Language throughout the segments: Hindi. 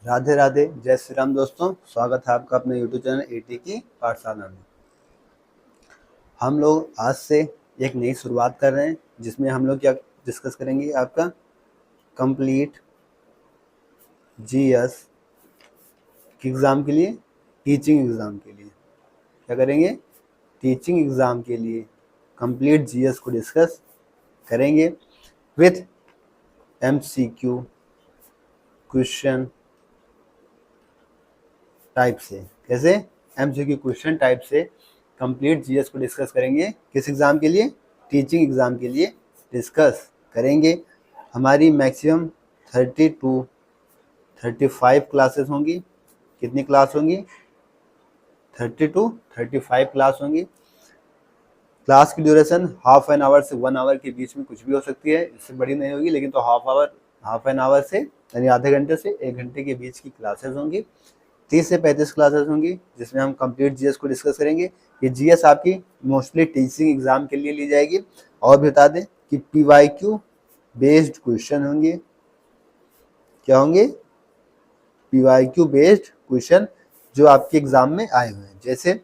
राधे राधे, जय श्री राम दोस्तों। स्वागत है आपका अपने यूट्यूब चैनल एटी की पाठशाला में। हम लोग आज से एक नई शुरुआत कर रहे हैं जिसमें हम लोग क्या डिस्कस करेंगे, आपका कंप्लीट जीएस एग्ज़ाम के लिए, टीचिंग एग्ज़ाम के लिए क्या करेंगे, टीचिंग एग्ज़ाम के लिए कंप्लीट जीएस को डिस्कस करेंगे विथ एमसीक्यू क्वेश्चन टाइप से। कैसे? एमसीक्यू क्वेश्चन टाइप से कंप्लीट जीएस को डिस्कस करेंगे। किस एग्ज़ाम के लिए? टीचिंग एग्ज़ाम के लिए डिस्कस करेंगे। हमारी मैक्सिमम 30 to 35 क्लासेस होंगी। कितनी क्लास होंगी? 30 to 35 क्लास होंगी। क्लास की ड्यूरेशन हाफ एन आवर से 1 आवर के बीच में कुछ भी हो सकती है, इससे बड़ी नहीं होगी, लेकिन तो हाफ एन आवर से यानी आधे घंटे से 1 घंटे के बीच की क्लासेस होंगी। 30 से 35 क्लासेस होंगी जिसमें हम कंप्लीट जीएस को डिस्कस करेंगे। ये जीएस आपकी मोस्टली टीचिंग एग्जाम के लिए ली जाएगी। और भी बता दें कि पीवाईक्यू बेस्ड क्वेश्चन होंगे। क्या होंगे? पीवाईक्यू बेस्ड क्वेश्चन जो आपके एग्जाम में आए हुए हैं, जैसे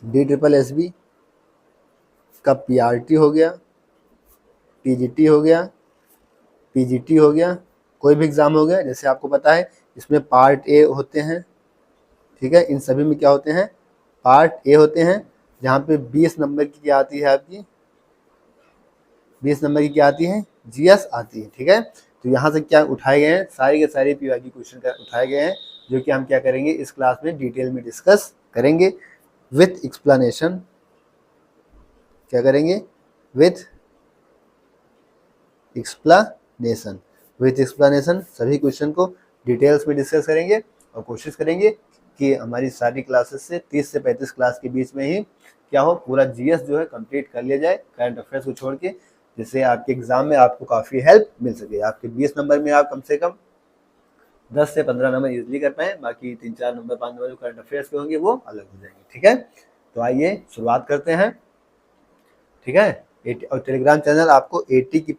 DSSB का पीआरटी हो गया, टीजीटी हो गया, पीजीटी हो गया, कोई भी एग्जाम हो गया। जैसे आपको पता है इसमें पार्ट ए होते हैं, ठीक है। इन सभी में क्या होते हैं? पार्ट ए होते हैं, जहाँ पे 20 नंबर की क्या आती है आपकी, 20 नंबर की क्या आती है? जीएस आती है, ठीक है। तो यहाँ से क्या उठाए गए हैं? सारे के सारे पीवाईक्यू क्वेश्चन उठाए गए हैं, जो कि हम क्या करेंगे इस क्लास में डिटेल में डिस्कस करेंगे विथ एक्सप्लेनेशन। क्या करेंगे? With explanation. विथ एक्सप्लेनेशन सभी क्वेश्चन को डिटेल्स में डिस्कस करेंगे और कोशिश करेंगे कि हमारी सारी क्लासेस से 30 से 35 क्लास के बीच में ही क्या हो, पूरा जीएस जो है कंप्लीट कर लिया जाए, करंट अफेयर्स को छोड़ के, जिससे आपके एग्जाम में आपको काफ़ी हेल्प मिल सके। आपके 20 नंबर में आप कम से कम 10 से 15 नंबर इजिली कर पाएँ, बाकी 3-4 नंबर 5 नंबर जो करंट अफेयर्स के होंगे वो अलग हो जाएंगे, ठीक है। तो आइए शुरुआत करते हैं, ठीक है। और टेलीग्राम चैनल आपको एटी की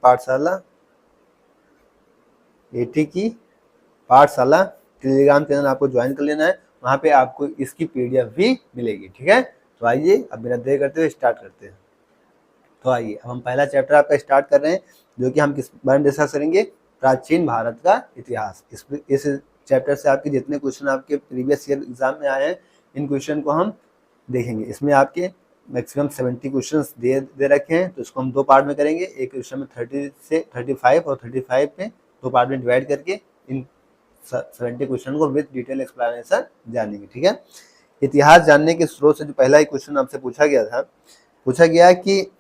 पाठशाला टेलीग्राम चैनल आपको ज्वाइन कर लेना है। वहाँ पे आपको इसकी पीडीएफ भी मिलेगी, ठीक है। तो आइए अब बिना देर करते हुए स्टार्ट करते हैं। तो आइए अब हम पहला चैप्टर आपका स्टार्ट कर रहे हैं, जो कि हम किस बारे में डिस्कस करेंगे? प्राचीन भारत का इतिहास। इस चैप्टर से आपके जितने क्वेश्चन आपके प्रीवियस ईयर एग्जाम में आए हैं, इन क्वेश्चन को हम देखेंगे। इसमें आपके मैक्सिमम 70 क्वेश्चन दे रखे हैं, तो इसको हम 2 पार्ट में करेंगे। एक क्वेश्चन में 30 से 35 और 35 पे 2 पार्ट में डिवाइड करके इन 70 क्वेश्चन को विद डिटेल एक्सप्लेनेशन जानेंगे, ठीक है। इतिहास जानने के स्रोत से जो पहला ही क्वेश्चन आपसे पूछा गया कि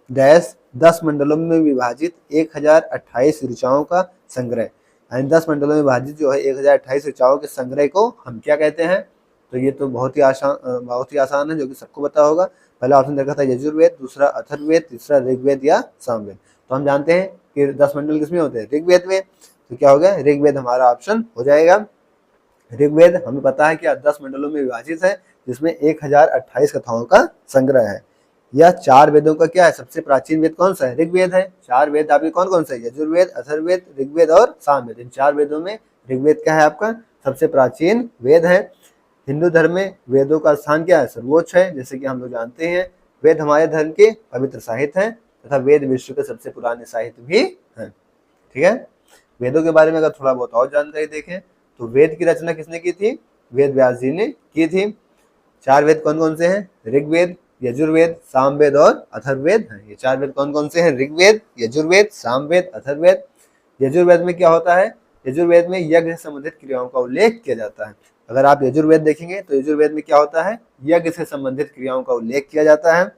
डैश 10 मंडलों में विभाजित 1028 ऋचाओं का संग्रह, यानी 10 मंडलों में विभाजित जो है 1028 ऋचाओं के संग्रह को हम क्या कहते हैं? तो ये तो बहुत ही आसान है, जो कि सबको पता होगा। पहला ऑप्शन देखा था यजुर्वेद, दूसरा अथर्ववेद, तीसरा ऋग्वेद या सामवेद। तो हम जानते हैं कि 10 मंडल किसमें होते हैं? ऋग्वेद में। तो क्या हो गया? ऋग्वेद हमारा ऑप्शन हो जाएगा। ऋग्वेद हमें पता है कि 10 मंडलों में विभाजित है, जिसमें 1028 कथाओं का संग्रह है। यह 4 वेदों का क्या है? सबसे प्राचीन वेद कौन सा है? ऋग्वेद है। 4 वेद आपके कौन कौन से है? यजुर्वेद, अथर्ववेद, ऋग्वेद और सामवेद। इन 4 वेदों में ऋग्वेद क्या है? आपका सबसे प्राचीन वेद है। हिंदू धर्म में वेदों का स्थान क्या है? सर्वोच्च है। जैसे कि हम लोग जानते हैं, वेद हमारे धर्म के पवित्र साहित्य हैं तथा वेद विश्व के सबसे पुराने साहित्य भी हैं, ठीक है। वेदों के बारे में अगर थोड़ा बहुत और जानकारी देखें तो वेद की रचना किसने की थी? वेद व्यास जी ने की थी। 4 वेद कौन कौन से हैं? ऋग्वेद, यजुर्वेद, सामवेद और अथर्ववेद हैं। ये 4 वेद कौन कौन से हैं? ऋग्वेद, यजुर्वेद, सामवेद, अथर्ववेद। यजुर्वेद में क्या होता है? यजुर्वेद में यज्ञ से संबंधित क्रियाओं का उल्लेख किया जाता है। अगर आप यजुर्वेद देखेंगे तो यजुर्वेद में क्या होता है? यज्ञ से संबंधित क्रियाओं का उल्लेख किया जाता है।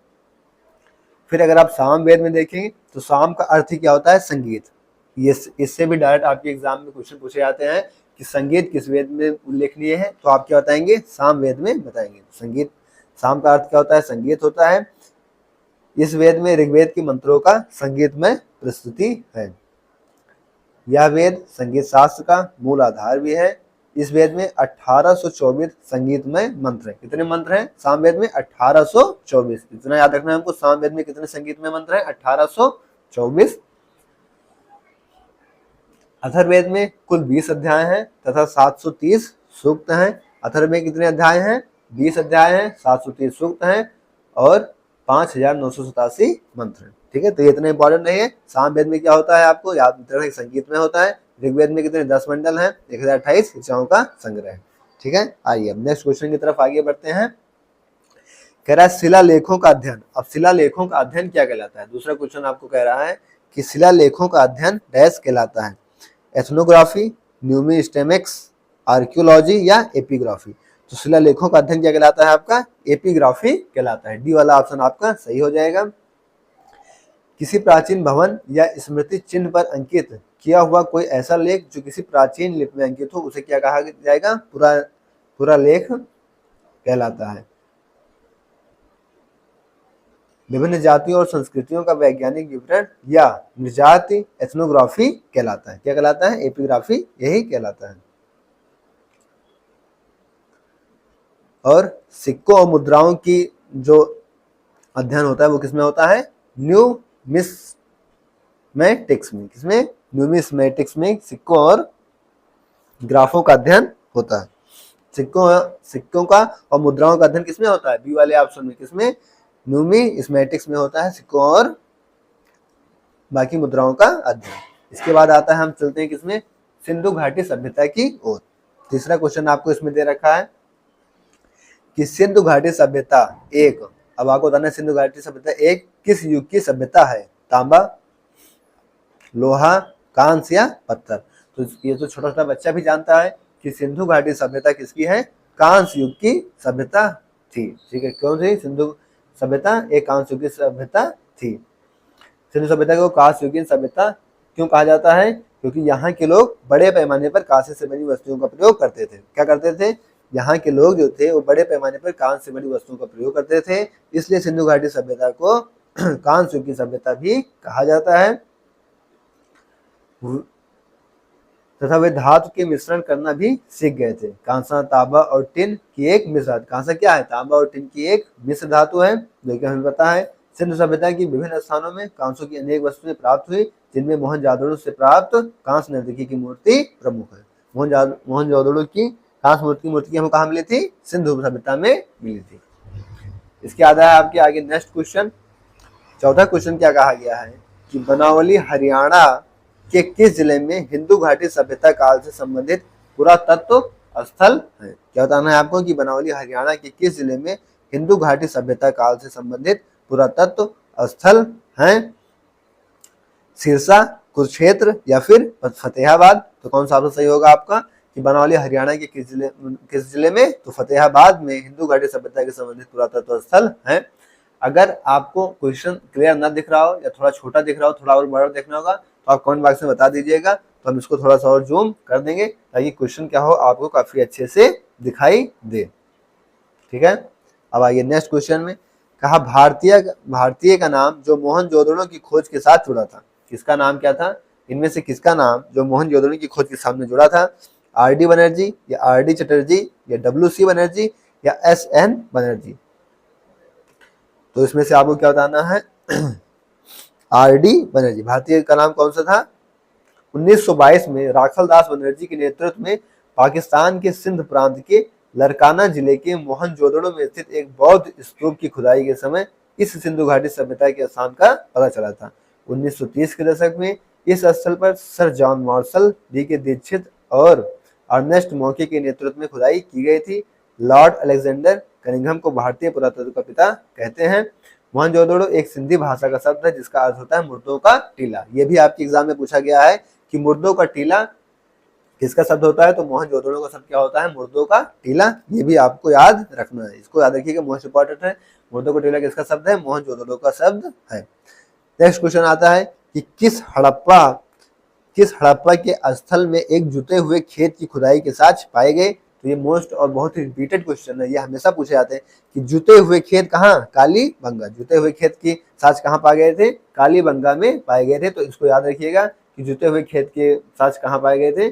फिर अगर आप सामवेद में देखेंगे तो साम का अर्थ ही क्या होता है? संगीत। ये इससे भी डायरेक्ट आपके एग्जाम में क्वेश्चन पूछे जाते हैं कि संगीत किस वेद में उल्लेखनीय है, तो आप क्या बताएंगे? सामवेद में बताएंगे। संगीत, साम का अर्थ क्या होता है? संगीत होता है। इस वेद में ऋग्वेद के मंत्रों का संगीत में प्रस्तुति है। यह वेद संगीत शास्त्र का मूल आधार भी है। इस वेद में 1824 संगीतमय मंत्र हैं। कितने मंत्र हैं सामवेद में? 1824। इतना याद रखना है हमको, सामवेद में कितने संगीतमय मंत्र हैं? 1824। अथर्ववेद में कुल 20 अध्याय हैं तथा 730 सूक्त हैं। अथर्ववेद में कितने अध्याय हैं? 20 अध्याय हैं, 730 सूक्त हैं और 5987 मंत्र हैं। ठीक है, तो ये इतना इंपॉर्टेंट नहीं है। सामवेद में क्या होता है आपको याद रखना, संगीत में होता है। ऋग्वेद में कितने 10 मंडल हैं, 1028 ऋचाओं का संग्रह है। ठीक है, आइए अब नेक्स्ट क्वेश्चन की तरफ आगे बढ़ते हैं। कह रहा है शिलालेखों का अध्ययन। अब शिलालेखों का अध्ययन क्या कहलाता है? दूसरा क्वेश्चन आपको कह रहा है कि शिलालेखों का अध्ययन डैश कहलाता है, एथनोग्राफी, न्यूमिस्टेमिक्स, आर्कियोलॉजी या एपिग्राफी। तो शिलालेखों का अध्ययन क्या कहलाता है आपका? एपिग्राफी कहलाता है। डी वाला ऑप्शन आपका सही हो जाएगा। किसी प्राचीन भवन या स्मृति चिन्ह पर अंकित किया हुआ कोई ऐसा लेख जो किसी प्राचीन लिपि में अंकित हो, उसे क्या कहा जाएगा? पूरा लेख कहलाता है। विभिन्न जातियों और संस्कृतियों का वैज्ञानिक विवरण या निर्जाति एथनोग्राफी कहलाता है। क्या कहलाता है? एपिग्राफी यही कहलाता है। और सिक्कों और मुद्राओं की जो अध्ययन होता है वो किसमें होता है? न्यूमिस्मेटिक्स में। किसमें? न्यूमिस्मेटिक्स में सिक्कों और ग्राफों का अध्ययन होता है। सिक्कों का और मुद्राओं का अध्ययन किसमें होता है? बी वाले ऑप्शन में। किसमें? न्यूमिस्मेटिक्स में होता है सिक्कों और बाकी मुद्राओं का अध्ययन। इसके बाद आता है, हम चलते हैं किसमें? सिंधु घाटी सभ्यता की ओर। तीसरा क्वेश्चन आपको इसमें दे रखा है कि सिंधु घाटी सभ्यता एक, अब आपको बताना है सिंधु घाटी सभ्यता एक किस युग की सभ्यता है? तांबा, लोहा, कांस्य या पत्थर। तो ये तो छोटा छोटा बच्चा भी जानता है कि सिंधु घाटी सभ्यता किसकी है? कांस्य युग की सभ्यता थी। ठीक है, क्यों थी? सिंधु सभ्यता एक कांस्य युग की सभ्यता थी। सिंधु सभ्यता को कांस्य युगीन सभ्यता क्यों कहा जाता है? क्योंकि यहाँ के लोग बड़े पैमाने पर कांसे से बनी वस्तुओं का प्रयोग करते थे। क्या करते थे? यहाँ के लोग जो थे वो बड़े पैमाने पर कांस्य से बनी वस्तुओं का प्रयोग करते थे, इसलिए सिंधु घाटी सभ्यता को कांस्य युग की सभ्यता भी कहा जाता है। तथा वे धातु के मिश्रण करना भी सीख गए थे। कांसा, तांबा और टिन की एक मिश्र धातु। कांसा क्या है? तांबा और टिन की एक मिश्र धातु है, जो कि हमें पता है। सिंधु सभ्यता की विभिन्न स्थानों में कांसों की अनेक वस्तुएं प्राप्त हुई, जिनमें मोहनजोदड़ो से प्राप्त कांस्य नर्तकी की मूर्ति प्रमुख है। मोहनजोदड़ो की कांस्य मूर्ति हमें कहाँ मिली थी? सिंधु सभ्यता में मिली थी। इसके आधार है आपके आगे नेक्स्ट क्वेश्चन। चौथा क्वेश्चन क्या कहा गया है कि बनावली हरियाणा के किस जिले में हिंदू घाटी सभ्यता काल से संबंधित पुरातत्व स्थल है? क्या बताना है आपको कि बनावली हरियाणा के किस जिले में हिंदू घाटी सभ्यता काल से संबंधित पुरातत्व स्थल हैं? सिरसा, कुरुक्षेत्र या फिर फतेहाबाद। तो कौन सा ऑप्शन सही होगा आपका कि बनावली हरियाणा के किस जिले में? तो फतेहाबाद में हिंदू घाटी सभ्यता के संबंधित पुरातत्व स्थल है। अगर आपको क्वेश्चन क्लियर ना दिख रहा हो या थोड़ा छोटा दिख रहा हो, थोड़ा और बड़ा देखना होगा, तो आप कमेंट बॉक्स में बता दीजिएगा, तो हम इसको थोड़ा सा और जूम कर देंगे ताकि क्वेश्चन क्या हो आपको काफी अच्छे से दिखाई दे। ठीक है, अब आइए नेक्स्ट क्वेश्चन में। कहा भारतीय का नाम जो मोहनजोदड़ो की खोज के साथ जुड़ा था। किसका नाम क्या था? इनमें से किसका नाम जो मोहनजोदड़ो की खोज के सामने जुड़ा था? आर.डी. बनर्जी या आर.डी. चटर्जी या डब्ल्यू.सी. बनर्जी या एस.एन. बनर्जी। तो इसमें से आपको क्या बताना है? आर.डी. बनर्जी। भारतीय का नाम कौन सा था? 1922 में राखल दास बनर्जी के नेतृत्व में पाकिस्तान के सिंध प्रांत के लरकाना जिले के मोहनजोदड़ो में स्थित एक बौद्ध स्तूप की खुदाई के समय इस सिंधु घाटी सभ्यता के स्थान का पता चला था। 1930 के दशक में इस स्थल पर sir John Marshall, D K. Dikshit और अर्नेस्ट मॉके के नेतृत्व में खुदाई की गई थी। लॉर्ड अलेक्जेंडर कनिंघम को भारतीय पुरातत्व का पिता कहते हैं। मोहनजोदड़ो एक सिंधी भाषा का शब्द है जिसका अर्थ होता है मुर्दों का टीला। ये भी आपके एग्जाम में पूछा गया है कि मुर्दों का टीला किसका शब्द होता है? तो मोहनजोदड़ो का शब्द क्या होता है? मुर्दों का टीला। ये भी आपको याद रखना है, इसको याद रखिएगा, मोस्ट इंपॉर्टेंट है। मुर्दों का टीला किसका शब्द है? मोहनजोदड़ो का शब्द है। नेक्स्ट क्वेश्चन आता है कि किस हड़प्पा के स्थल में एक जुते हुए खेत की खुदाई के साक्ष्य पाए गए? तो ये मोस्ट और बहुत ही रिपीटेड क्वेश्चन है, ये हमेशा पूछे जाते हैं कि जुते हुए खेत कहाँ? कालीबंगा। जुते हुए खेत की साक्ष्य कहाँ पाए गए थे? कालीबंगा में पाए गए थे। तो इसको याद रखिएगा कि जुते हुए खेत के साक्ष्य कहाँ पाए गए थे?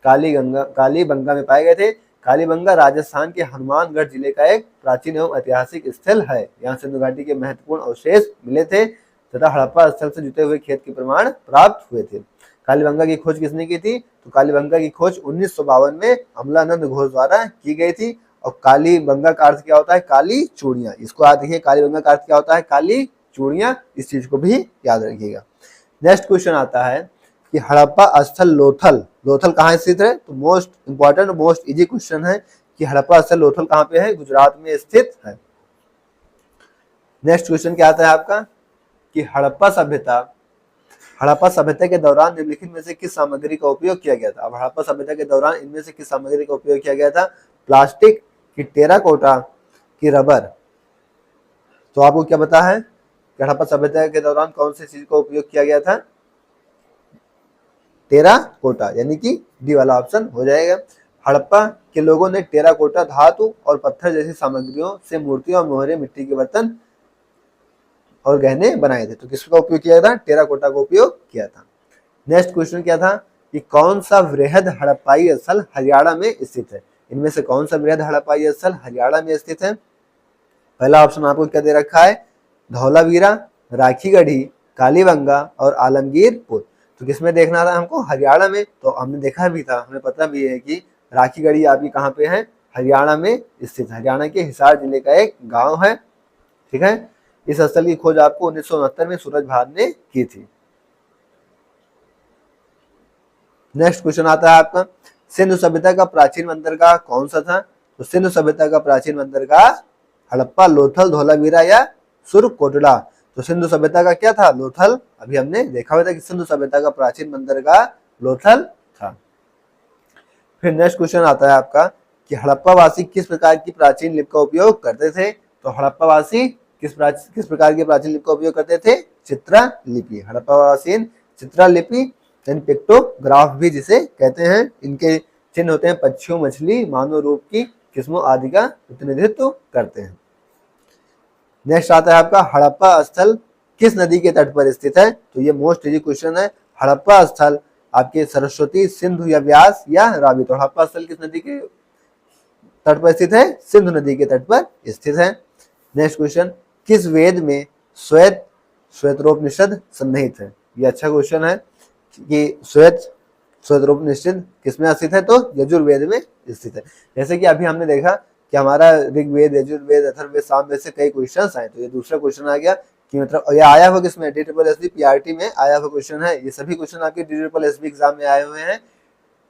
कालीबंगा में पाए गए थे। कालीबंगा राजस्थान के हनुमानगढ़ जिले का एक प्राचीन एवं ऐतिहासिक स्थल है। यहाँ सिंधु घाटी के महत्वपूर्ण अवशेष मिले थे तथा हड़प्पा स्थल से जुते हुए खेत के प्रमाण प्राप्त हुए थे। कालीबंगा की खोज किसने की थी? तो कालीबंगा की खोज 1952 में अमलानंद घोष द्वारा की गई थी। और कालीबंगा का अर्थ क्या होता है? काली चूड़ियां। इसको याद रखिए, कालीबंगा का अर्थ क्या होता है? काली चूड़ियां। इस चीज को भी याद रखिएगा। नेक्स्ट क्वेश्चन आता है कि हड़प्पा स्थल लोथल, लोथल कहाँ स्थित है? तो most important, most easy question है कि हड़प्पा स्थल लोथल कहाँ पे है? गुजरात में स्थित है। नेक्स्ट क्वेश्चन क्या आता है आपका कि हड़प्पा सभ्यता के दौरान निम्नलिखित में से किस सामग्री का उपयोग किया गया था? अब हड़प्पा सभ्यता के दौरान इनमें से किस सामग्री का उपयोग किया गया था? प्लास्टिक की, टेराकोटा की, रबर। तो आपको क्या पता है कि हड़प्पा सभ्यता के दौरान कौन सी चीज का उपयोग किया गया था? टेराकोटा, यानी कि डी वाला ऑप्शन हो जाएगा। हड़प्पा के लोगों ने टेराकोटा धातु और पत्थर जैसी सामग्रियों से मूर्तियां और मोहरे, मिट्टी के बर्तन और गहने बनाए थे। तो किसका उपयोग किया था? टेराकोटा का उपयोग किया था। नेक्स्ट क्वेश्चन क्या था कि कौन सा वृहद हड़प्पाई स्थल हरियाणा में स्थित है? इनमें से कौन सा वृहद हड़प्पाई स्थल हरियाणा में स्थित है? पहला ऑप्शन आपको क्या दे रखा है? धौलावीरा, राखीगढ़ी, कालीबंगा और आलमगीरपुर। तो किसमें देखना था हमको? हरियाणा में। तो हमने देखा भी था, हमें पता भी है कि राखीगढ़ी आपकी कहाँ पे है? हरियाणा में स्थित। हरियाणा के हिसार जिले का एक गांव है। ठीक है, इस स्थल की खोज आपको 1969 में सूरज भान ने की थी। नेक्स्ट क्वेश्चन आता है आपका, सिंधु सभ्यता का प्राचीन बंदरगाह कौन सा था? तो सिंधु सभ्यता का प्राचीन बंदरगाह हड़प्पा, लोथल, धौलावीरा या सुरकोटड़ा। तो सिंधु सभ्यता का क्या था? लोथल। अभी हमने देखा हुआ था कि सिंधु सभ्यता का प्राचीन बंदरगाह लोथल था। फिर नेक्स्ट क्वेश्चन आता है आपका कि हड़प्पा वासी किस प्रकार की प्राचीन लिपि का उपयोग करते थे? तो हड़प्पा वासी किस प्रकार की प्राचीन लिपि का उपयोग करते थे? चित्रा लिपि। हड़प्पा वासी चित्रा लिपि, पिक्टोग्राफ भी जिसे कहते हैं। इनके चिन्ह होते हैं पक्षियों, मछली, मानव रूप की किस्मों आदि का प्रतिनिधित्व करते हैं। नेक्स्ट आता है आपका हड़प्पा स्थल किस नदी के तट पर स्थित है? तो ये मोस्ट इजी क्वेश्चन है। हड़प्पा स्थल आपके सरस्वती, सिंधु या व्यास या रावी। तो हड़प्पा स्थल किस नदी के तट पर स्थित है? सिंधु नदी के तट पर स्थित है। नेक्स्ट क्वेश्चन, किस वेद में श्वेतरोपनिषद सन्निहित है? ये अच्छा क्वेश्चन है कि श्वेतरोपनिषद किसमें स्थित है? तो यजुर्वेद में स्थित है। जैसे कि अभी हमने देखा कि हमारा ऋग्वेद, यजुर्वेद, अथर्ववेद, सामवेद से कई क्वेश्चंस आए। तो ये दूसरा क्वेश्चन आ गया कि मतलब ये आया हुआ किसमें? DSSB PRT में आया हुआ क्वेश्चन है। ये सभी क्वेश्चन आपके DSSB एग्जाम में आए हुए हैं।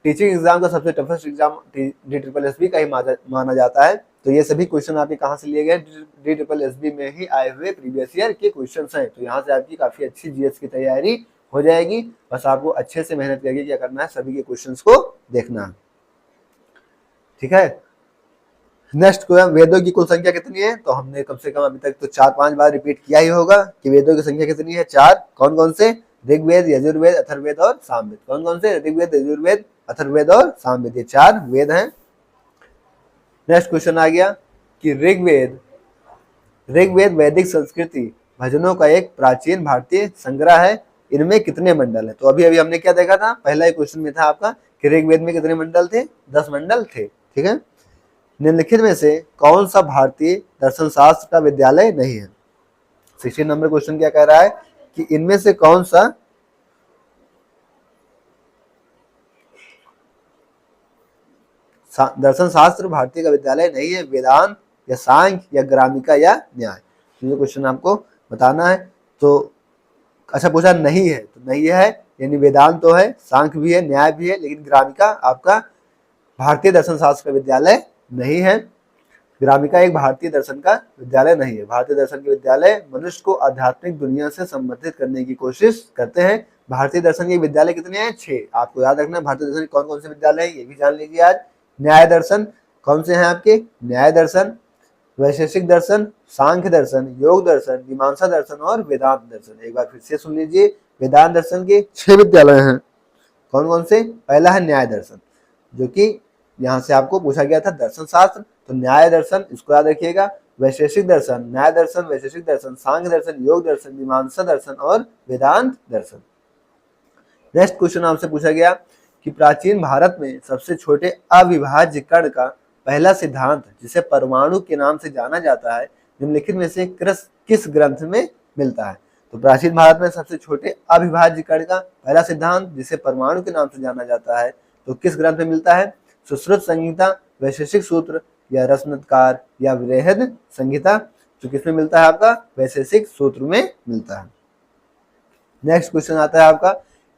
टीचिंग एग्जाम का सबसे टफेस्ट एग्जाम DSSB का ही माना जाता है। तो ये सभी क्वेश्चन आपके कहाँ से लिए गए? DSSB में ही आए हुए प्रीवियस ईयर के क्वेश्चन हैं। तो यहाँ से आपकी काफी अच्छी GS की तैयारी हो जाएगी। बस आपको अच्छे से मेहनत करके क्या करना है? सभी के क्वेश्चंस को देखना है। ठीक है, नेक्स्ट क्वेश्चन, वेदों की कुल संख्या कितनी है? तो हमने कम से कम अभी तक तो 4-5 बार रिपीट किया ही होगा कि वेदों की संख्या कितनी है? 4। कौन कौन से? ऋग्वेद, यजुर्वेद, अथर्ववेद और सामवेद। कौन कौन से? ऋग्वेद, यजुर्वेद, अथर्ववेद और सामवेद। ये 4 वेद हैं। नेक्स्ट क्वेश्चन आ गया कि ऋग्वेद वैदिक संस्कृति भजनों का एक प्राचीन भारतीय संग्रह है। इनमें कितने मंडल है? तो अभी हमने क्या देखा था? पहला ही क्वेश्चन में था आपका कि ऋग्वेद में कितने मंडल थे? 10 मंडल थे। ठीक है, निम्नलिखित में से कौन सा भारतीय दर्शन शास्त्र का विद्यालय नहीं है? 16 नंबर क्वेश्चन क्या कह रहा है कि इनमें से कौन सा दर्शन शास्त्र भारतीय का विद्यालय नहीं है? वेदांत या सांख्य या ग्रामिका या न्याय। ये क्वेश्चन आपको बताना है। तो अच्छा पूछा नहीं है, तो नहीं है यानी वेदांत तो है, सांख्य भी है, न्याय भी है, लेकिन ग्रामिका आपका भारतीय दर्शन शास्त्र का विद्यालय नहीं है। ग्रामिका एक भारतीय दर्शन का विद्यालय नहीं है। भारतीय दर्शन के विद्यालय मनुष्य को आध्यात्मिक दुनिया से संबंधित करने की कोशिश करते हैं। भारतीय दर्शन के विद्यालय कितने हैं? 6। आपको याद रखना है भारतीय दर्शन कौन कौन से विद्यालय है, ये भी जान लीजिए आज। न्याय दर्शन कौन से हैं आपके? न्याय दर्शन, वैशेषिक दर्शन, सांख्य दर्शन, योग दर्शन, मीमांसा दर्शन और वेदांत दर्शन। एक बार फिर से सुन लीजिए, वेदांत दर्शन के 6 विद्यालय हैं। कौन कौन से? पहला है न्याय दर्शन, जो कि यहाँ से आपको पूछा गया था दर्शन शास्त्र, तो न्याय दर्शन इसको याद रखिएगा। वैशेषिक दर्शन, न्याय दर्शन, वैशेषिक दर्शन, सांख्य दर्शन, योग दर्शन, मीमांसा दर्शन और वेदांत दर्शन। नेक्स्ट क्वेश्चन आपसे पूछा गया कि प्राचीन भारत में सबसे छोटे अविभाज्य कण का पहला सिद्धांत जिसे परमाणु के नाम से जाना जाता है, निम्नलिखित में से किस ग्रंथ में मिलता है? तो प्राचीन भारत में सबसे छोटे अविभाज्य कण का पहला सिद्धांत, जिसे परमाणु के नाम से जाना जाता है, तो किस ग्रंथ में मिलता है? सुश्रुत संहिता, वैशेषिक सूत्र, या रत्नाकर, या बृहद संहिता? तो किसमें मिलता है आपका? वैशेषिक सूत्र में मिलता है। नेक्स्ट क्वेश्चन आता है आपका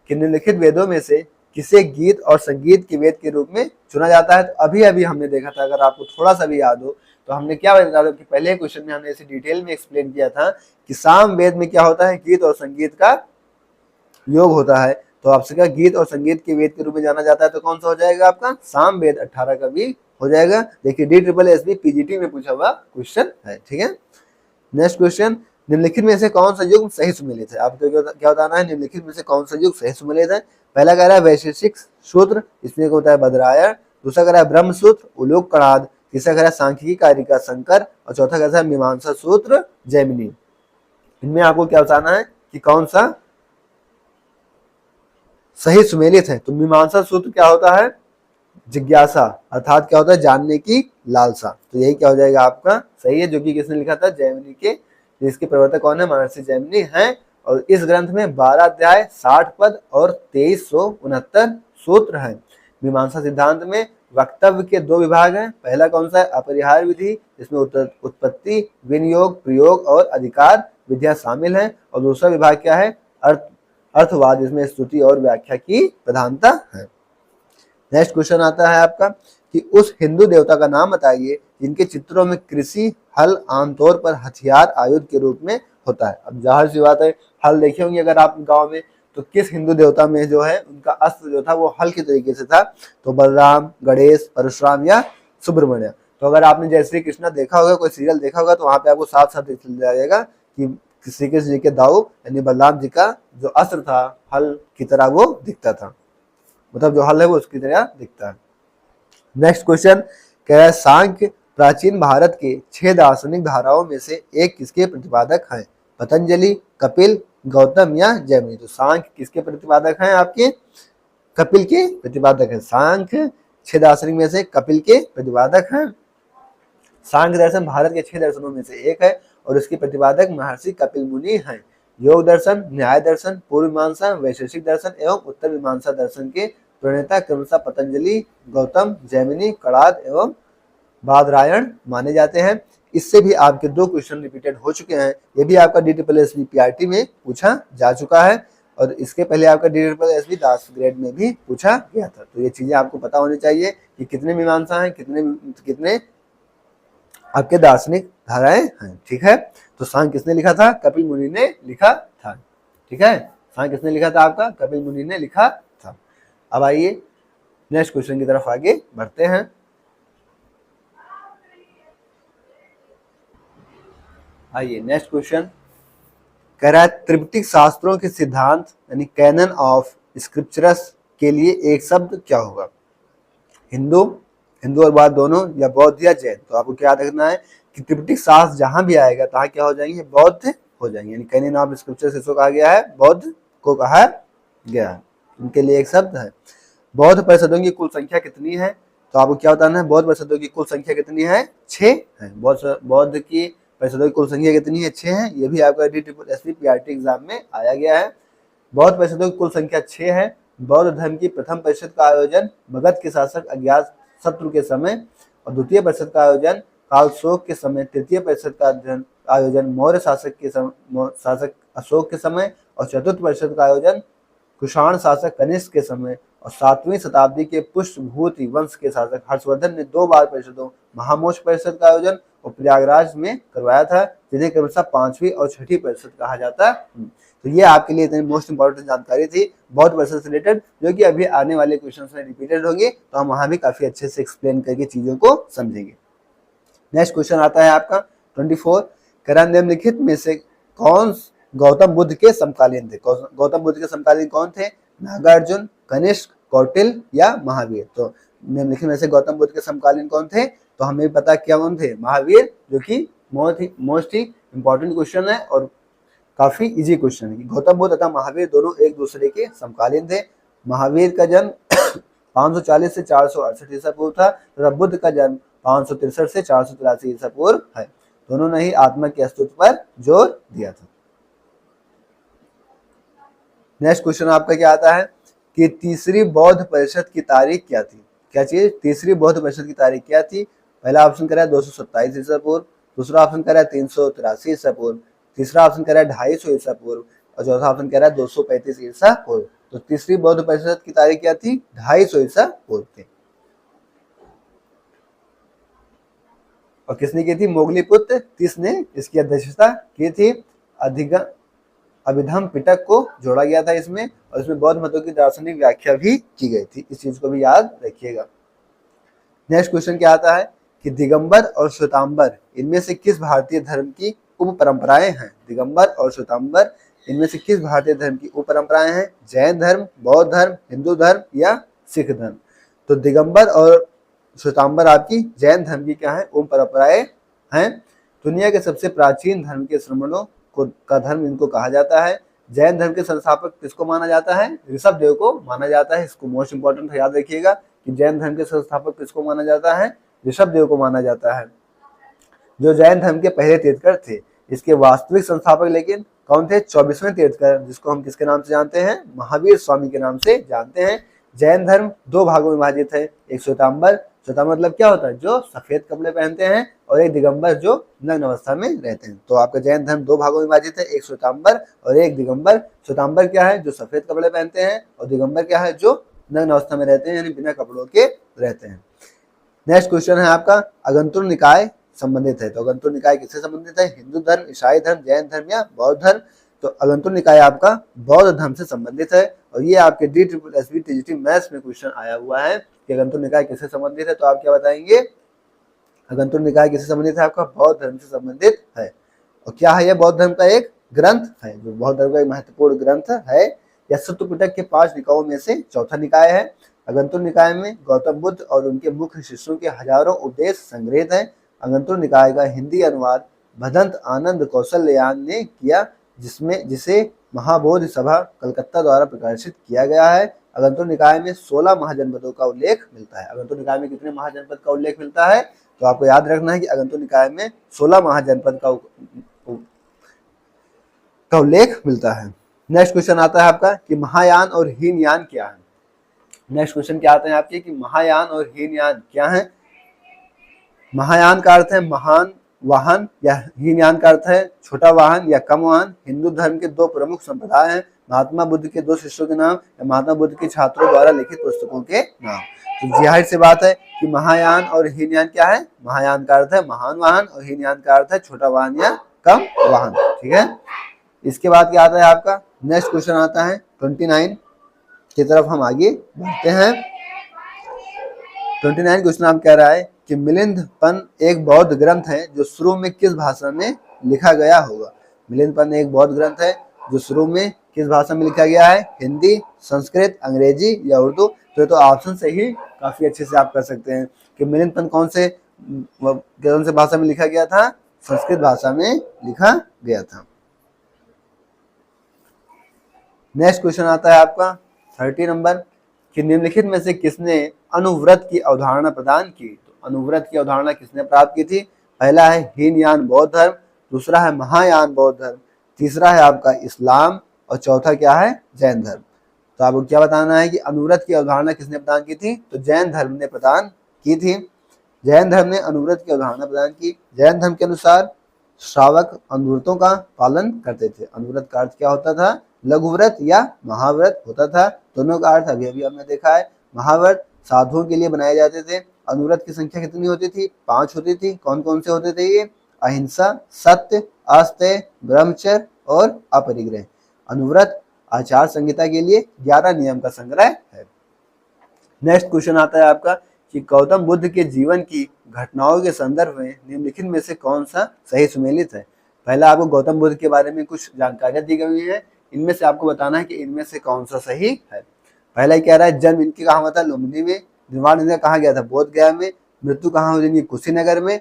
कि निम्नलिखित वेदों में से किसे गीत और संगीत के वेद के रूप में चुना जाता है? तो अभी अभी हमने देखा था, अगर आपको थोड़ा सा भी याद हो तो हमने क्या बता दो कि पहले क्वेश्चन में हमने इसे डिटेल में एक्सप्लेन किया था कि साम वेद में क्या होता है? गीत और संगीत का योग होता है। तो आपसे क्या गीत और संगीत के वेद के रूप में जाना जाता है, तो कौन सा हो जाएगा आपका? साम वेद 18 का भी हो जाएगा। देखिए DSSB पीजीटी में पूछा हुआ क्वेश्चन है, ठीक है। नेक्स्ट क्वेश्चन, निम्नलिखित में से कौन सा युग सही सुमेलित है? आपको क्या बताना है? निम्नलिखित में से कौन सा युग सही सुमेलित है? पहला कह रहा है वैशेषिक सूत्र, इसमें होता है बद्रायण। दूसरा कह रहा है ब्रह्म सूत्र उलोक कणाद। तीसरा कह रहा है सांख्यिकी कारिका शंकर। और चौथा कह रहा है मीमांसा सूत्र जैमिनी। इनमें आपको क्या बताना है कि कौन सा सही सुमेलित है? तो मीमांसा सूत्र क्या होता है? जिज्ञासा, अर्थात क्या होता है? जानने की लालसा। तो यही क्या हो जाएगा आपका? सही है, जो कि किसने लिखा था? जैमिनी के। इसके प्रवर्तक कौन है? महर्षि जैमिनी हैं। और इस ग्रंथ में 12 अध्याय, 60 पद और 2369 सूत्र हैं। मीमांसा सिद्धांत में वक्तव्य के 2 विभाग हैं। पहला कौन सा है? अपरिहार्य विधि, जिसमें उत्पत्ति, विनियोग, प्रयोग और अधिकार विधियां शामिल हैं। और दूसरा विभाग क्या है? अर्थवाद, जिसमें स्तुति और व्याख्या की प्रधानता है। नेक्स्ट क्वेश्चन आता है आपका कि उस हिंदू देवता का नाम बताइए जिनके चित्रों में कृषि हल आमतौर पर हथियार आयुध के रूप में होता है। अब जाहिर सी बात है, हल देखे होंगे अगर आप गांव में, तो किस हिंदू देवता में जो है उनका अस्त्र जो था वो हल के तरीके से था? तो बलराम, गणेश, परशुराम या सुब्रमण्य। तो अगर आपने जय श्री कृष्णा देखा होगा, कोई सीरियल देखा होगा, तो वहां पे आपको साफ साफ दिख जाएगा कि श्री कृष्ण जी के दाऊ यानी बलराम जी का जो अस्त्र था हल की तरह वो दिखता था, मतलब जो हल है वो उसकी तरह दिखता है। नेक्स्ट क्वेश्चन कह रहा है सांख्य प्राचीन भारत के 6 दार्शनिक धाराओं में से एक किसके प्रतिपादक हैं? पतंजलि, कपिल, गौतम या जैमिनी। तो सांख्य किसके प्रतिपादक हैं? आपके कपिल के प्रतिपादक हैं। सांख्य 6 दार्शनिक में से कपिल के प्रतिपादक हैं। सांख्य दर्शन भारत के 6 दर्शनों में से एक है और इसके प्रतिपादक महर्षि कपिल मुनि हैं। योग दर्शन, न्याय दर्शन, पूर्व मीमांसा, वैशेषिक दर्शन एवं उत्तर मीमांसा दर्शन के प्रणेता क्रमशः पतंजलि, गौतम, जैमिनी, कणाद एवं बादरायण माने जाते हैं। इससे भी आपके 2 क्वेश्चन रिपीटेड हो चुके हैं। ये भी आपका DSSB PRT में पूछा जा चुका है और इसके पहले आपका DSSB 10 ग्रेड में भी पूछा गया था। तो ये चीजें आपको पता होनी चाहिए कि कितने मीमांसा हैं, कितने आपके दार्शनिक धाराएं हैं, ठीक है। तो सांख्य किसने लिखा था? कपिल मुनि ने लिखा था, ठीक है। सांख्य किसने लिखा था? आपका कपिल मुनि ने लिखा था। अब आइए नेक्स्ट क्वेश्चन की तरफ आगे बढ़ते हैं। आइए नेक्स्ट क्वेश्चन कह रहा है त्रिपिटक शास्त्रों के सिद्धांत यानी कैनन ऑफ स्क्रिप्चर्स के लिए एक शब्द क्या होगा? हिंदू और बौद्ध दोनों, या बौद्ध या जैन। तो आपको क्या रखना है कि त्रिपिटक शास्त्र जहां भी आएगा तहां क्या हो जाएंगे? बौद्ध हो जाएंगे। यानी कैनन ऑफ स्क्रिप्चर्स इसको कहा गया है, बौद्ध को कहा गया है। इनके लिए एक शब्द है। बौद्ध परिषदों की कुल संख्या कितनी है? तो आपको क्या बताना है? बौद्ध परिषदों की कुल संख्या कितनी है? 6 है। बौद्ध की परिषदों की कुल संख्या कितनी है? 6 है। ये भी आपका DSSB PRT एग्जाम में आया गया है। बौद्ध परिषदों की कुल संख्या 6 है। बौद्ध धर्म की प्रथम परिषद का आयोजन मगध के शासक अज्ञात शत्रु के समय, और द्वितीय परिषद का आयोजन कालशोक के समय, तृतीय परिषद का आयोजन मौर्य शासक अशोक के समय, और चतुर्थ परिषद का आयोजन कुषाण शासक कनिष्क के समय, और 7वीं शताब्दी के पुष्यभूति वंश के शासक हर्षवर्धन ने 2 बार परिषदों महामोक्ष परिषद का आयोजन और प्रयागराज में करवाया था, जिन्हें क्रमशः 5वीं और 6ठी परिषद कहा जाता है। तो ये आपके लिए इतनी मोस्ट इंपॉर्टेंट जानकारी थी बौद्ध परिषद से रिलेटेड, जो कि अभी आने वाले क्वेश्चन में रिपीटेड होंगे, तो हम वहां भी काफी अच्छे से एक्सप्लेन करके चीजों को समझेंगे। नेक्स्ट क्वेश्चन आता है आपका 24 कह निम्नलिखित में से कौन गौतम बुद्ध के समकालीन थे? गौतम बुद्ध के समकालीन कौन थे? नागार्जुन, कनिष्क, कौटिल्य या महावीर। तो निम्नलिखित में से गौतम बुद्ध के समकालीन कौन थे? तो हमें पता क्या कौन थे? महावीर, जो कि मोस्ट ही इंपॉर्टेंट क्वेश्चन है और काफी इजी क्वेश्चन है। गौतम बुद्ध तथा महावीर दोनों एक दूसरे के समकालीन थे। महावीर का जन्म 540 से 468 ईसा पूर्व था तथा बुद्ध का जन्म 563 से 483 ईसा पूर्व है। दोनों ने ही आत्मा के अस्तित्व पर जोर दिया था। नेक्स्ट क्वेश्चन आपका क्या आता है कि तीसरी बौद्ध परिषद की तारीख क्या थी? क्या चीज? तीसरी बौद्ध परिषद की तारीख क्या थी? पहला ऑप्शन कह रहा है 227 ईसा पूर्व, दूसरा ऑप्शन कह रहा है 383 ईसा पूर्व, तीसरा ऑप्शन कह रहा है 250 ईसा पूर्व और चौथा ऑप्शन कह रहा है 235 ईसा पूर्व। तो तीसरी बौद्ध परिषद की तारीख क्या थी? 250 ईसा पूर्व थी। और किसने की थी? मोगलीपुत्र तीस ने इसकी अध्यक्षता की थी। अभिधम पिटक को जोड़ा गया था इसमें और इसमें बौद्ध मतों की दार्शनिक व्याख्या भी की गई थी। इस चीज को भी याद रखिएगा। नेक्स्ट क्वेश्चन क्या आता है कि दिगंबर और श्वेतांबर इनमें से किस भारतीय धर्म की उप परंपराएं हैं? दिगंबर और श्वेतांबर इनमें से किस भारतीय धर्म की उप परंपराएं हैं? जैन धर्म, बौद्ध धर्म, हिंदू धर्म या सिख धर्म? तो दिगंबर और श्वेतांबर आपकी जैन धर्म की क्या है? उप परंपराएं हैं। दुनिया के सबसे प्राचीन धर्म के श्रमणों का धर्म इनको कहा जाता है। जैन धर्म के संस्थापक किसको माना जाता है? ऋषभ देव को माना जाता है। इसको मोस्ट इंपॉर्टेंट याद रखिएगा कि जैन धर्म के संस्थापक किसको माना जाता है? ऋषभ देव को माना जाता है, जो जैन धर्म के पहले तीर्थकर थे। इसके वास्तविक संस्थापक लेकिन कौन थे? 24वें तीर्थकर, जिसको हम किसके नाम से जानते हैं? महावीर स्वामी के नाम से जानते हैं। जैन धर्म दो भागों में विभाजित है, एक श्वेतांबर, श्वेतांबर मतलब क्या होता है? जो सफेद कपड़े पहनते हैं, और एक दिगंबर जो नग्न अवस्था में रहते हैं। तो आपका जैन धर्म दो भागों में विभाजित है, एक श्वेतांबर और एक दिगंबर। श्वेतांबर क्या है? जो सफेद कपड़े पहनते हैं, और दिगंबर क्या है? जो नग्न अवस्था में रहते हैं, यानी बिना कपड़ों के रहते हैं। नेक्स्ट क्वेश्चन है आपका अगंतुर निकाय संबंधित है। तो अगंतुर निकाय किससे संबंधित है? हिंदू धर्म, ईसाई धर्म, जैन धर्म या बौद्ध धर्म? तो अगंतुर निकाय आपका बौद्ध धर्म से संबंधित है। और ये आपके DSSB TGT मैथ्स में क्वेश्चन आया हुआ है कि अगंतुर निकाय किससे संबंधित है। तो आप क्या बताएंगे? अगंतुर निकाय किससे संबंधित है? आपका बौद्ध धर्म से संबंधित है। और क्या है? यह बौद्ध धर्म का एक ग्रंथ है, जो बौद्ध धर्म का एक महत्वपूर्ण ग्रंथ है। यह सूत्र पिटक के 5 निकायों में से चौथा निकाय है। अगंतुर निकाय में गौतम बुद्ध और उनके मुख्य शिष्यों के हजारों उपदेश संग्रहित हैं। अगंतुर निकाय का हिंदी अनुवाद भदंत आनंद कौशलयान ने किया, जिसे महाबोधि सभा कलकत्ता द्वारा प्रकाशित किया गया है। अगंतुर निकाय में 16 महाजनपदों का उल्लेख मिलता है। अगंतुर निकाय में कितने महाजनपद का उल्लेख मिलता है? तो आपको याद रखना है कि अगंतुर निकाय में 16 महाजनपद का उल्लेख मिलता है। नेक्स्ट क्वेश्चन आता है आपका कि महायान और हीनयान क्या है। नेक्स्ट क्वेश्चन क्या आते हैं आपके कि महायान और हीनयान क्या है। महायान का अर्थ है महान वाहन, या हीनयान का अर्थ है छोटा वाहन या कम वाहन। हिंदू धर्म के दो प्रमुख संप्रदाय हैं, महात्मा बुद्ध के दो शिष्यों के नाम या महात्मा बुद्ध के छात्रों द्वारा लिखित पुस्तकों के नाम। तो जाहिर सी बात है कि महायान और हीनयान क्या है? महायान का अर्थ है महान वाहन और हीनयान का अर्थ है छोटा वाहन या कम वाहन। ठीक है। इसके बाद क्या आता है आपका? नेक्स्ट क्वेश्चन आता है 29 की तरफ हम आगे बढ़ते हैं। 29 क्वेश्चन आप कह रहा है कि मिलिंदपन एक बौद्ध ग्रंथ है जो शुरू में किस भाषा में लिखा गया होगा। मिलिंदपन एक बौद्ध ग्रंथ है जो शुरू में किस भाषा में लिखा गया है? हिंदी, संस्कृत, अंग्रेजी या उर्दू? तो ऑप्शन से ही काफी अच्छे से आप कर सकते हैं कि मिलिंदपन कौन से भाषा में लिखा गया था? संस्कृत भाषा में लिखा गया था। नेक्स्ट क्वेश्चन आता है आपका 30 नंबर कि निम्नलिखित में से किसने अनुव्रत की अवधारणा प्रदान की। तो अनुव्रत की अवधारणा किसने प्राप्त की थी? पहला है हीनयान बौद्ध धर्म, दूसरा है महायान बौद्ध धर्म, तीसरा है आपका इस्लाम और चौथा क्या है? जैन धर्म। तो आपको क्या बताना है कि अनुव्रत की अवधारणा किसने प्रदान की थी? तो जैन धर्म ने प्रदान की थी। जैन धर्म ने अनुव्रत की अवधारणा प्रदान की। जैन धर्म के अनुसार श्रावक अनुव्रतों का पालन करते थे। अनुव्रत का अर्थ क्या होता था? लघुव्रत या महाव्रत होता था। दोनों का अर्थ अभी अभी हमने देखा है। महाव्रत साधुओं के लिए बनाए जाते थे। अनुव्रत की संख्या कितनी होती थी? 5 होती थी। कौन कौन से होते थे ये? अहिंसा, सत्य, अस्तेय, ब्रह्मचर्य और अपरिग्रह। अनुव्रत आचार संहिता के लिए 11 नियम का संग्रह है। नेक्स्ट क्वेश्चन आता है आपका कि गौतम बुद्ध के जीवन की घटनाओं के संदर्भ में निम्नलिखित में से कौन सा सही सुमेलित है। पहला आपको गौतम बुद्ध के बारे में कुछ जानकारियां दी गई है, इनमें से आपको बताना है कि इनमें से कौन सा सही है। पहला कह रहा है जन्म इनकी कहाँ हुआ था? लुम्बिनी में। निर्वाण इनका कहाँ गया था? बोध गया में। मृत्यु कहाँ हुई इनकी? कुशीनगर में।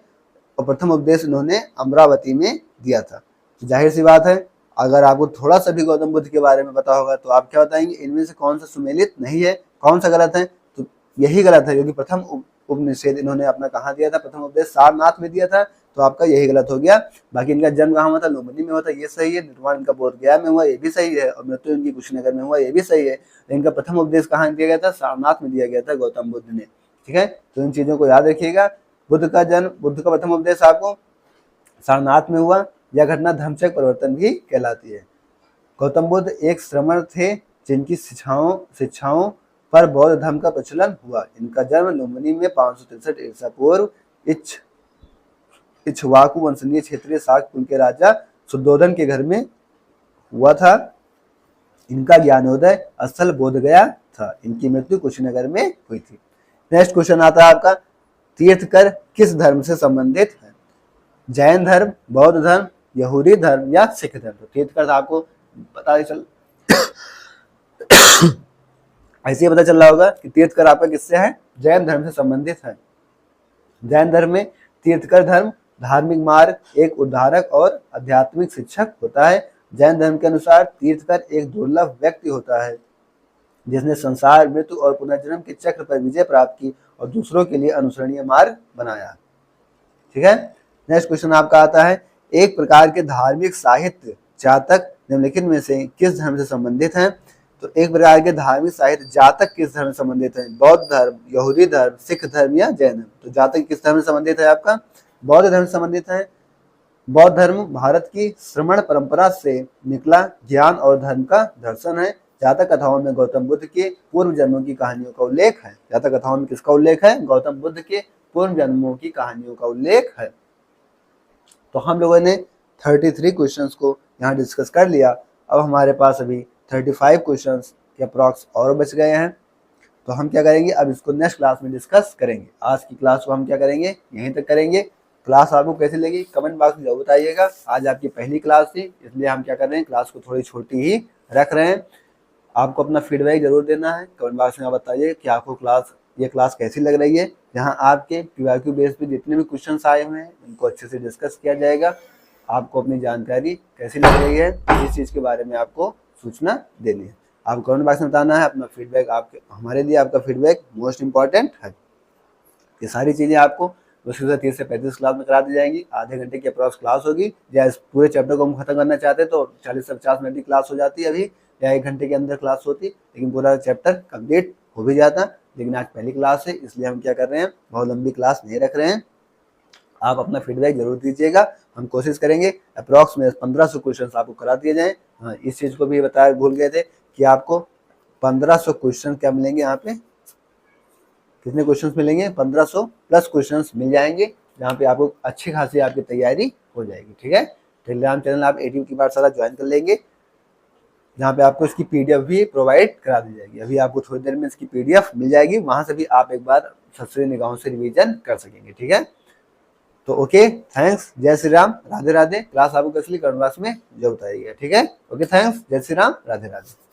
और प्रथम उपदेश इन्होंने अमरावती में दिया था। तो जाहिर सी बात है अगर आपको थोड़ा सा भी गौतम बुद्ध के बारे में पता होगा तो आप क्या बताएंगे? इनमें से कौन सा सुमेलित नहीं है, कौन सा गलत है? तो यही गलत है, क्योंकि प्रथम उपनिषेध इन्होंने अपना कहाँ दिया था? प्रथम उपदेश सारनाथ में दिया था, तो आपका यही गलत हो गया। बाकी इनका जन्म कहाँ हुआ था, लुम्बिनी में हुआ था, ये सही है। निर्वाण इनका बोध गया में हुआ, ये भी सही है। और मृत्यु इनकी कुशीनगर में हुआ, ये भी सही है। इनका प्रथम उपदेश कहाँ दिया गया था, सारनाथ में दिया गया था गौतम बुद्ध ने। ठीक है, तो इन चीजों को याद रखिएगा। बुद्ध का प्रथम उपदेश आपको सारनाथ में हुआ। यह घटना धर्मचक्र परिवर्तन भी कहलाती है। गौतम बुद्ध एक श्रमण थे जिनकी शिक्षाओं पर बौद्ध धर्म का प्रचलन हुआ। इनका जन्म लुम्बिनी में 563 ईसा पूर्व इक्ष्वाकु वंशनीय क्षेत्रीय शाक कुल के राजा शुद्धोधन के घर में हुआ था। इनका ज्ञानोदय स्थल बोधगया था। इनकी मृत्यु कुशीनगर में हुई थी। नेक्स्ट क्वेश्चन आता है आपका, तीर्थकर किस धर्म से संबंधित है? जैन धर्म, बौद्ध धर्म, यहूदी धर्म या सिख धर्म? तो तीर्थकर आपको पता चल ऐसे ही पता चल रहा होगा कि तीर्थकर आपका किससे है, जैन धर्म से संबंधित है। जैन धर्म में तीर्थकर धर्म धार्मिक मार्ग, एक उद्धारक और आध्यात्मिक शिक्षक होता है। जैन धर्म के अनुसार तीर्थकर एक दुर्लभ व्यक्ति होता है जिसने संसार, मृत्यु और पुनर्जन्म के चक्र पर विजय प्राप्त की और दूसरों के लिए अनुसरणीय मार्ग बनाया। ठीक है, नेक्स्ट क्वेश्चन आपका आता है, एक प्रकार के धार्मिक साहित्य जातक निम्नलिखित में से किस धर्म से संबंधित हैं? तो एक प्रकार के धार्मिक साहित्य जातक किस धर्म से संबंधित है? बौद्ध धर्म, यहूदी धर्म, सिख धर्म या जैन धर्म? तो जातक किस धर्म से संबंधित है आपका? बौद्ध धर्म से संबंधित है। बौद्ध धर्म भारत की श्रमण परंपरा से निकला ज्ञान और धर्म का दर्शन है। जातक कथाओं में गौतम बुद्ध के पूर्व जन्मों की कहानियों का उल्लेख है। जातक कथाओं में किसका उल्लेख है? गौतम बुद्ध के पूर्व जन्मों की कहानियों का उल्लेख है। तो हम लोगों ने 33 क्वेश्चंस को यहाँ डिस्कस कर लिया। अब हमारे पास अभी 35 क्वेश्चंस के अप्रॉक्स और बच गए हैं। तो हम क्या करेंगे, अब इसको नेक्स्ट क्लास में डिस्कस करेंगे। आज की क्लास को हम क्या करेंगे, यहीं तक करेंगे। क्लास आपको कैसी लगी कमेंट बॉक्स में जरूर बताइएगा। आज आपकी पहली क्लास थी, इसलिए हम क्या कर रहे हैं, क्लास को थोड़ी छोटी ही रख रहे हैं। आपको अपना फीडबैक जरूर देना है। कमेंट बॉक्स में आप बताइए कि आपको ये क्लास कैसी लग रही है। जहाँ आपके PYQ बेस पे जितने भी क्वेश्चन आए हुए हैं उनको अच्छे से डिस्कस किया जाएगा। आपको अपनी जानकारी कैसी लग रही है, इस चीज़ के बारे में आपको सूचना देनी है। आप कमेंट बॉक्स में बताना है अपना फीडबैक। हमारे लिए आपका फीडबैक मोस्ट इंपॉर्टेंट है। ये सारी चीज़ें आपको मुश्किल से 30 से 35 क्लास में करा दी जाएंगी। आधे घंटे की अप्रॉक्स क्लास होगी। या इस पूरे चैप्टर को हम खत्म करना चाहते हैं तो 40 से 50 मिनट की क्लास हो जाती है अभी, या 1 घंटे के अंदर क्लास होती, लेकिन पूरा चैप्टर कंप्लीट हो भी जाता। लेकिन आज पहली क्लास है, इसलिए हम क्या कर रहे हैं, बहुत लंबी क्लास नहीं रख रहे हैं। आप अपना फीडबैक जरूर दीजिएगा। हम कोशिश करेंगे अप्रॉक्स में 1500 क्वेश्चन आपको करा दिए जाएँ। हाँ, इस चीज़ को भी बताया भूल गए थे कि आपको 1500 क्वेश्चन क्या मिलेंगे। यहाँ पे कितने क्वेश्चंस मिलेंगे, 1500 प्लस क्वेश्चंस मिल जाएंगे, जहाँ पे आपको अच्छी खासी आपकी तैयारी हो जाएगी। ठीक है, टेलीग्राम चैनल आप ATU की पाठशाला ज्वाइन कर लेंगे, जहाँ पे आपको इसकी PDF भी प्रोवाइड करा दी जाएगी। अभी आपको थोड़ी देर में इसकी PDF मिल जाएगी, वहाँ से भी आप एक बार सस्ते निगाहों से रिवीजन कर सकेंगे। ठीक है, तो ओके, थैंक्स, जय श्री राम, राधे राधे। क्लास आपको कैसी लगी कमेंट बॉक्स में जो बताइएगा। ठीक है, ओके, थैंक्स, जय श्री राम, राधे राधे।